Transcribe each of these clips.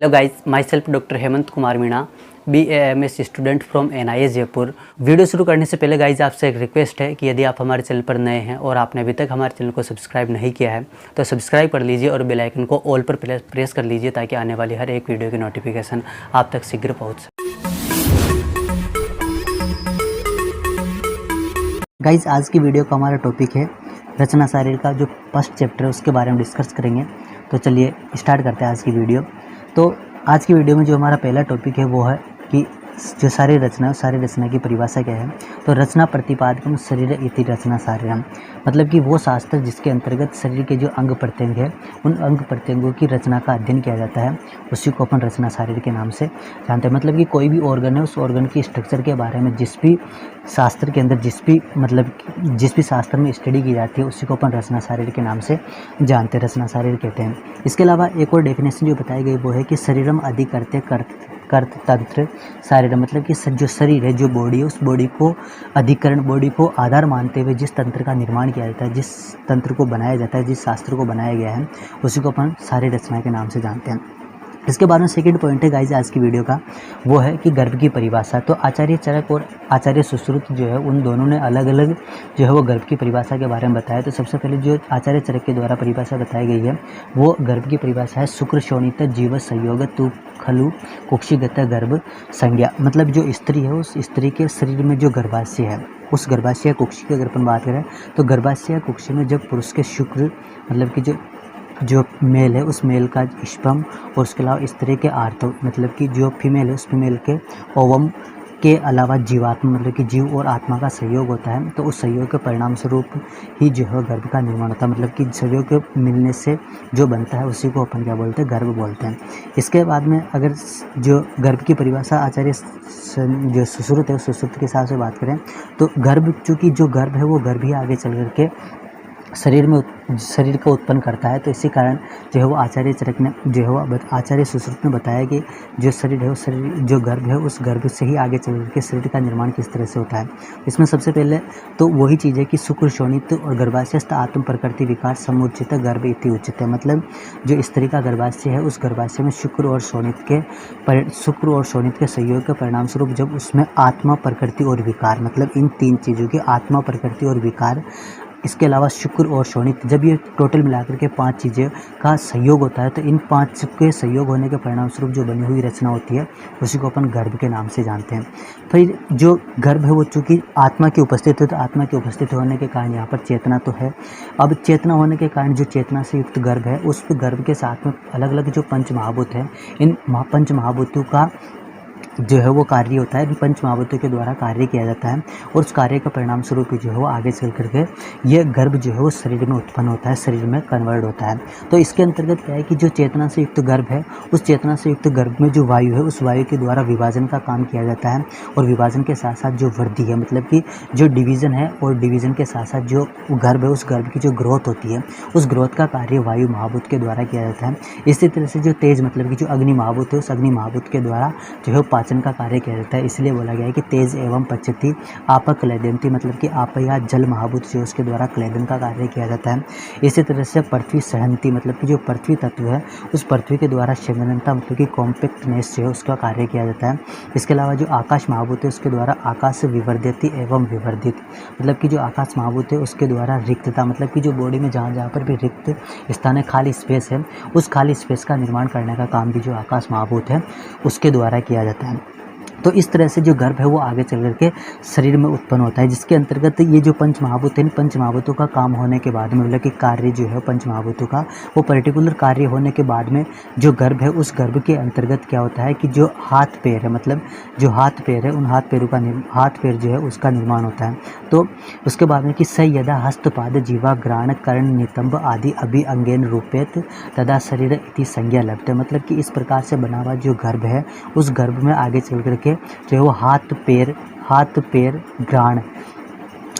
Hello guys, my self doctor Hemant Kumar Meena, BAMS student from NIA Jaipur. Video शुरू करने से पहले गाइस आपसे एक रिक्वेस्ट है कि यदि आप हमारे चैनल पर नए हैं और आपने अभी तक हमारे चैनल को सब्सक्राइब नहीं किया है तो सब्सक्राइब कर लीजिए और बेल आइकन को ऑल पर प्रेस कर लीजिए ताकि आने वाली हर एक वीडियो की नोटिफिकेशन आप तक शीघ्र पहुँच सके। गाइस आज की वीडियो का हमारा टॉपिक है रचना शारीर का जो फर्स्ट चैप्टर है उसके बारे में डिस्कस करेंगे। तो चलिए स्टार्ट करते हैं आज की वीडियो। तो आज की वीडियो में जो हमारा पहला टॉपिक है वो है कि जो सारी रचना है सारी रचना की परिभाषा क्या है। तो रचना प्रतिपादकम शरीर इति रचना शारीरम, मतलब कि वो शास्त्र जिसके अंतर्गत शरीर के जो अंग प्रत्यंग है उन अंग प्रत्यंगों की रचना का अध्ययन किया जाता है, उसी को अपन रचना शारीर के नाम से जानते हैं। मतलब कि कोई भी ऑर्गन है उस ऑर्गन की स्ट्रक्चर के बारे में जिस भी शास्त्र के अंदर जिस भी शास्त्र में स्टडी की जाती है उसी को अपन रचना शारीर के नाम से जानते हैं, रचना शारीर कहते हैं। इसके अलावा एक और डेफिनेशन जो बताई गई वो है कि शरीरम अधिकर्ते कर्त तंत्र शारीर, मतलब कि जो शरीर है जो बॉडी है उस बॉडी को अधिकरण बॉडी को आधार मानते हुए जिस तंत्र का निर्माण किया जाता है, जिस तंत्र को बनाया जाता है, जिस शास्त्र को बनाया गया है उसी को अपन सारी रचना के नाम से जानते हैं। इसके बाद में सेकंड पॉइंट है गाइस आज की वीडियो का, वो है कि गर्भ की परिभाषा। तो आचार्य चरक और आचार्य सुश्रुत जो है उन दोनों ने अलग अलग जो है वो गर्भ की परिभाषा के बारे में बताया। तो सबसे पहले जो आचार्य चरक के द्वारा परिभाषा बताई गई है वो गर्भ की परिभाषा है शुक्र शोणित जीव संयोग तु खलु कुक्षिगत गर्भ संज्ञा, मतलब जो स्त्री है उस स्त्री के शरीर में जो गर्भाशय है उस गर्भाशय कुक्षी की अगर अपन बात करें तो गर्भाशय कुक्षी में जब पुरुष के शुक्र मतलब कि जो मेल है उस मेल का स्पर्म और उसके अलावा स्त्री के आर्तव मतलब कि जो फीमेल है उस फीमेल के ओवम के अलावा जीवात्मा मतलब कि जीव और आत्मा का सहयोग होता है। तो उस सहयोग के परिणाम स्वरूप ही जो है गर्भ का निर्माण होता है, मतलब कि सहयोग के मिलने से जो बनता है उसी को अपन क्या बोलते हैं, गर्भ बोलते हैं। इसके बाद में अगर जो गर्भ की परिभाषा आचार्य जो सुश्रुत है उस सुश्रुत के हिसाब से बात करें तो गर्भ चूँकि जो गर्भ है वो गर्भ ही आगे चल करके शरीर को उत्पन्न करता है। तो इसी कारण जो है वो आचार्य चरक ने जो है वो आचार्य सुश्रुत ने बताया कि जो शरीर है उस शरीर जो गर्भ है उस गर्भ से ही आगे चल के शरीर का निर्माण किस तरह से होता है। इसमें सबसे पहले तो वही चीज़ है कि शुक्र शोणित और गर्भाशयस्थ आत्म प्रकृति विकार समुचित गर्भ इति उच्यते, मतलब जो स्त्री का गर्भाशय है उस गर्भाशय में शुक्र और शोणित के सहयोग के परिणाम स्वरूप जब उसमें आत्मा प्रकृति और विकार, मतलब इन तीन चीज़ों की आत्मा प्रकृति और विकार, इसके अलावा शुक्र और शोणित, जब ये टोटल मिलाकर के पांच चीज़ें का सहयोग होता है तो इन पांच के सहयोग होने के परिणाम स्वरूप जो बनी हुई रचना होती है उसी को अपन गर्भ के नाम से जानते हैं। फिर जो गर्भ है वो चूँकि आत्मा की उपस्थित है तो आत्मा की उपस्थित होने के कारण यहाँ पर चेतना तो है। अब चेतना होने के कारण जो चेतना से युक्त गर्भ है उस गर्भ के साथ में अलग अलग जो पंच महाभूत हैं इन पंच महाभूतों का जो है वो कार्य होता है, पंच महाभूतों के द्वारा कार्य किया जाता है और उस कार्य का परिणाम स्वरूप जो है वो आगे चल करके ये गर्भ जो है वो शरीर में उत्पन्न होता है, शरीर में कन्वर्ट होता है। तो इसके अंतर्गत क्या है कि जो चेतना से युक्त गर्भ है उस चेतना से युक्त गर्भ में जो वायु है उस वायु के द्वारा विभाजन का काम किया जाता है और विभाजन के साथ साथ जो वृद्धि है मतलब कि जो डिवीज़न है और डिवीज़न के साथ साथ जो गर्भ है उस गर्भ की जो ग्रोथ होती है उस ग्रोथ का कार्य वायु महाभूत के द्वारा किया जाता है। इसी तरह से जो तेज मतलब कि जो अग्नि महाभूत है उस अग्नि महाभूत के द्वारा जो है पाचन का कार्य किया जाता है। इसलिए बोला गया है कि तेज एवं पचती आप क्लेदंती, मतलब कि आप या जल महाभूत जो उसके द्वारा क्लेदन का कार्य किया जाता है। इसी तरह से पृथ्वी सहंती, मतलब कि जो पृथ्वी तत्व है उस पृथ्वी के द्वारा संघननता मतलब कि कॉम्पैक्टनेस जो है उसका कार्य किया जाता है। इसके अलावा जो आकाश महाभूत है उसके द्वारा आकाश विवर्धती एवं विवर्धित, मतलब कि जो आकाश महाभूत है उसके द्वारा रिक्तता, मतलब कि जो बॉडी में जहाँ पर भी रिक्त स्थान है, खाली स्पेस है, उस खाली स्पेस का निर्माण करने का काम भी जो आकाश महाभूत है उसके द्वारा किया जाता है। तो इस तरह से जो गर्भ है वो आगे चल करके शरीर में उत्पन्न होता है, जिसके अंतर्गत ये जो पंच महाभूत है इन पंच महाभूतों का काम होने के बाद में मतलब कि कार्य जो है पंच महाभूतों का वो पर्टिकुलर कार्य होने के बाद में जो गर्भ है उस गर्भ के अंतर्गत क्या होता है कि जो हाथ पैर है, मतलब जो हाथ पैर है उन हाथ पैर जो है उसका निर्माण होता है। तो उसके बाद में कि स यदा हस्तपाद जीवा ग्राण कर्ण नितंब आदि अभि अंगेन रूपेत तदा शरीर इति संज्ञा लभते, मतलब कि इस प्रकार से बना हुआ जो गर्भ है उस गर्भ में आगे चल करके जो है वो हाथ पैर घ्राण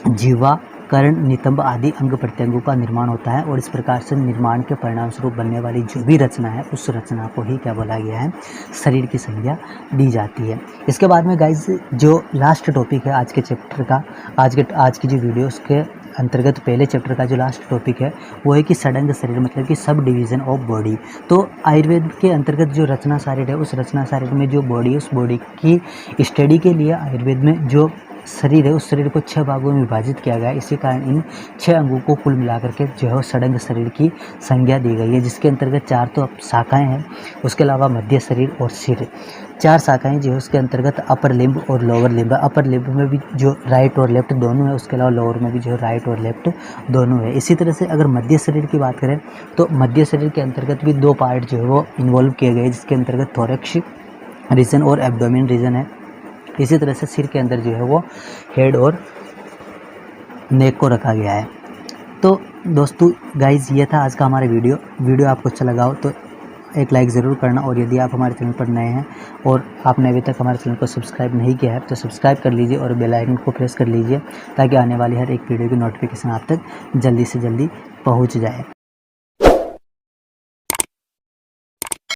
जीवा कर्ण नितंब आदि अंग प्रत्यंगों का निर्माण होता है और इस प्रकार से निर्माण के परिणाम स्वरूप बनने वाली जो भी रचना है उस रचना को ही क्या बोला गया है, शरीर की संज्ञा दी जाती है। इसके बाद में गाइज जो लास्ट टॉपिक है आज के चैप्टर का, आज की जो वीडियो उसके अंतर्गत पहले चैप्टर का जो लास्ट टॉपिक है वो है कि षडंग शरीर, मतलब कि सब डिवीज़न ऑफ बॉडी। तो आयुर्वेद के अंतर्गत जो रचना शरीर है, उस रचना शरीर में जो बॉडी है, उस बॉडी की स्टडी के लिए आयुर्वेद में जो शरीर है उस शरीर को 6 भागों में विभाजित किया गया है। इसी कारण इन 6 अंगों को कुल मिलाकर के जो है षडंग शरीर की संज्ञा दी गई है, जिसके अंतर्गत 4 तो शाखाएं हैं, उसके अलावा मध्य शरीर और सिर, 4 शाखाएं जो है उसके अंतर्गत अपर लिम्ब और लोअर लिम्ब। अपर लिम्ब में भी जो राइट और लेफ्ट दोनों है, उसके अलावा लोअर में भी जो है राइट और लेफ्ट दोनों है। इसी तरह से अगर मध्य शरीर की बात करें तो मध्य शरीर के अंतर्गत भी 2 पार्ट जो है वो इन्वॉल्व किए गए, जिसके अंतर्गत थोरैक्स रीजन और एब्डोमेन रीजन है। इसी तरह से सिर के अंदर जो है वो हेड और नेक को रखा गया है। तो दोस्तों गाइज, ये था आज का हमारा वीडियो आपको अच्छा लगा हो तो एक लाइक ज़रूर करना, और यदि आप हमारे चैनल पर नए हैं और आपने अभी तक हमारे चैनल को सब्सक्राइब नहीं किया है तो सब्सक्राइब कर लीजिए और बेल आइकन को प्रेस कर लीजिए, ताकि आने वाली हर एक वीडियो की नोटिफिकेशन आप तक जल्दी से जल्दी पहुंच जाए।